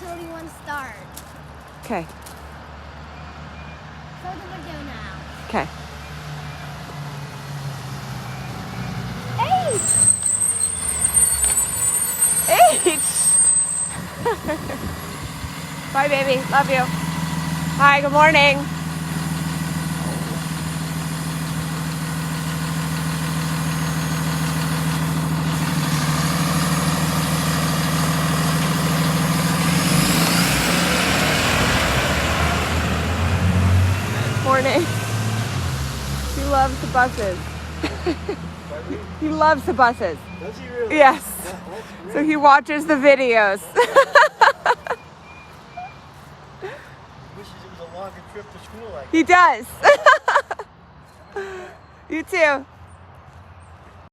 actually want to start. Okay. Start the video now. Okay. 8! 8. Bye, baby. Love you. Hi, good morning. Morning. He loves the buses. He loves the buses. Does he really? Yes. That's So great. he watches the videos. Wishes it was a longer trip to school like He does. You too.